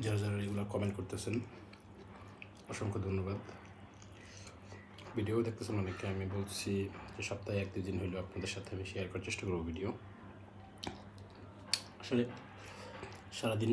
যারা যারা এগুলো কমেন্ট করতেছেন অসংখ্য ধন্যবাদ। ভিডিও দেখতেছেন অনেকে, আমি বলছি যে সপ্তাহে 1-2 দিন হলেও আপনাদের সাথে আমি শেয়ার করার চেষ্টা করবো ভিডিও। আসলে সারাদিন